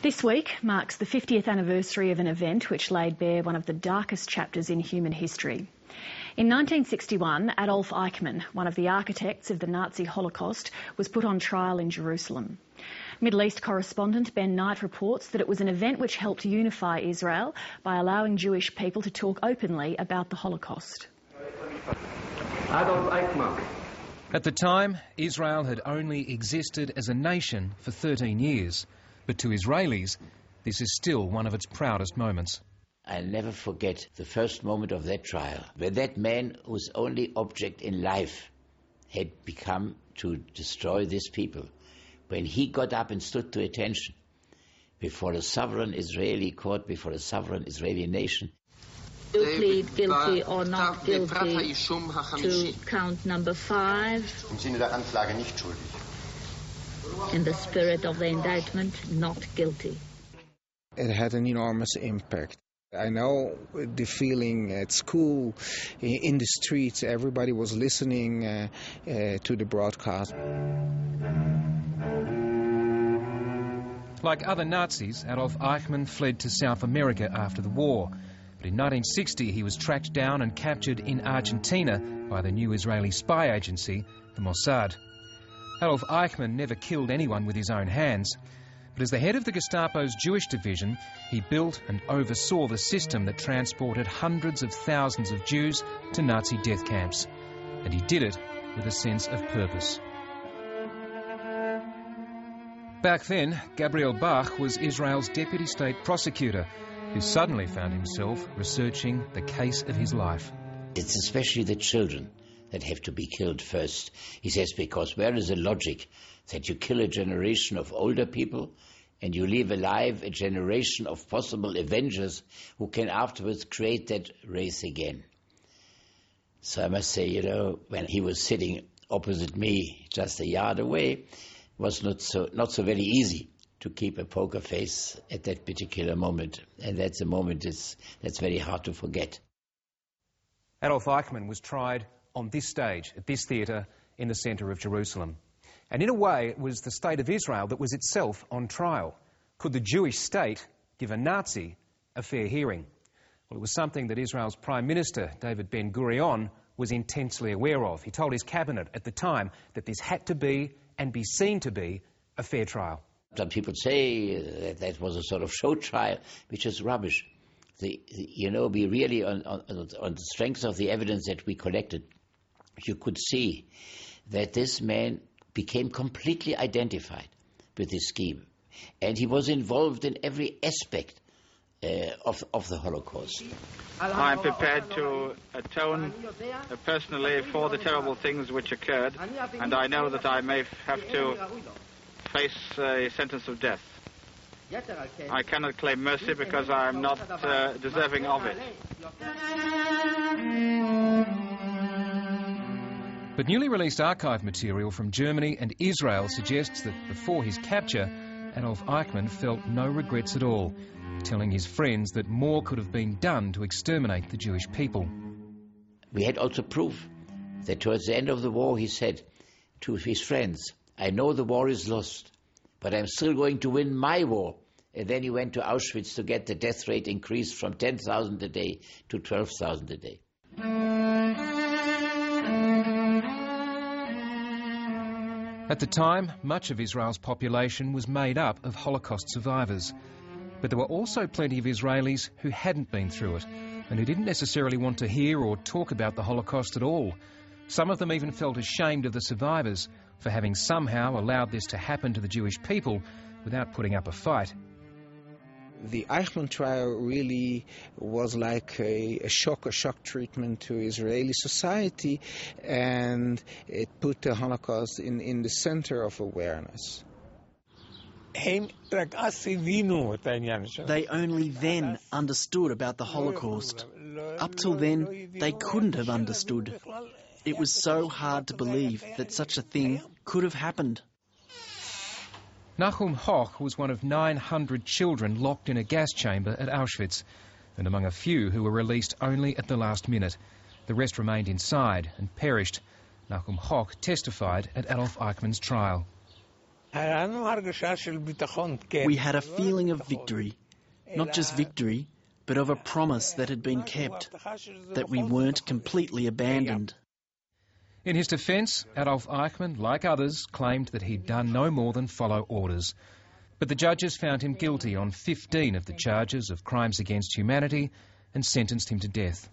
This week marks the 50th anniversary of an event which laid bare one of the darkest chapters in human history. In 1961, Adolf Eichmann, one of the architects of the Nazi Holocaust, was put on trial in Jerusalem. Middle East correspondent Ben Knight reports that it was an event which helped unify Israel by allowing Jewish people to talk openly about the Holocaust. Adolf Eichmann. At the time, Israel had only existed as a nation for 13 years. But to Israelis, this is still one of its proudest moments. I'll never forget the first moment of that trial, where that man whose only object in life had become to destroy these people, when he got up and stood to attention before a sovereign Israeli court, before a sovereign Israeli nation. You plead guilty or not guilty to count number 5. Im Sinne der Anklage nicht schuldig. In the spirit of the indictment, not guilty. It had an enormous impact. I know the feeling at school, in the streets, everybody was listening to the broadcast. Like other Nazis, Adolf Eichmann fled to South America after the war. But in 1960 he was tracked down and captured in Argentina by the new Israeli spy agency, the Mossad. Adolf Eichmann never killed anyone with his own hands, but as the head of the Gestapo's Jewish division, he built and oversaw the system that transported hundreds of thousands of Jews to Nazi death camps. And he did it with a sense of purpose. Back then, Gabriel Bach was Israel's deputy state prosecutor, who suddenly found himself researching the case of his life. It's especially the children that have to be killed first. He says, because where is the logic that you kill a generation of older people and you leave alive a generation of possible avengers who can afterwards create that race again? So I must say, when he was sitting opposite me just a yard away, it was not so very easy to keep a poker face at that particular moment. And that's a moment that's very hard to forget. Adolf Eichmann was tried on this stage, at this theatre, in the centre of Jerusalem. And in a way, it was the state of Israel that was itself on trial. Could the Jewish state give a Nazi a fair hearing? Well, it was something that Israel's Prime Minister, David Ben-Gurion, was intensely aware of. He told his cabinet at the time that this had to be, and be seen to be, a fair trial. Some people say that was a sort of show trial, which is rubbish. We really, on the strength of the evidence that we collected, you could see that this man became completely identified with this scheme. And he was involved in every aspect of the Holocaust. I'm prepared to atone personally for the terrible things which occurred, and I know that I may have to face a sentence of death. I cannot claim mercy because I am not deserving of it. But newly released archive material from Germany and Israel suggests that before his capture, Adolf Eichmann felt no regrets at all, telling his friends that more could have been done to exterminate the Jewish people. We had also proof that towards the end of the war he said to his friends, I know the war is lost, but I'm still going to win my war. And then he went to Auschwitz to get the death rate increased from 10,000 a day to 12,000 a day. At the time, much of Israel's population was made up of Holocaust survivors. But there were also plenty of Israelis who hadn't been through it and who didn't necessarily want to hear or talk about the Holocaust at all. Some of them even felt ashamed of the survivors for having somehow allowed this to happen to the Jewish people without putting up a fight. The Eichmann trial really was like a shock treatment to Israeli society, and it put the Holocaust in the center of awareness. They only then understood about the Holocaust. Up till then, they couldn't have understood. It was so hard to believe that such a thing could have happened. Nachum Hoch was one of 900 children locked in a gas chamber at Auschwitz, and among a few who were released only at the last minute. The rest remained inside and perished. Nachum Hoch testified at Adolf Eichmann's trial. We had a feeling of victory, not just victory, but of a promise that had been kept, that we weren't completely abandoned. In his defence, Adolf Eichmann, like others, claimed that he'd done no more than follow orders. But the judges found him guilty on 15 of the charges of crimes against humanity and sentenced him to death.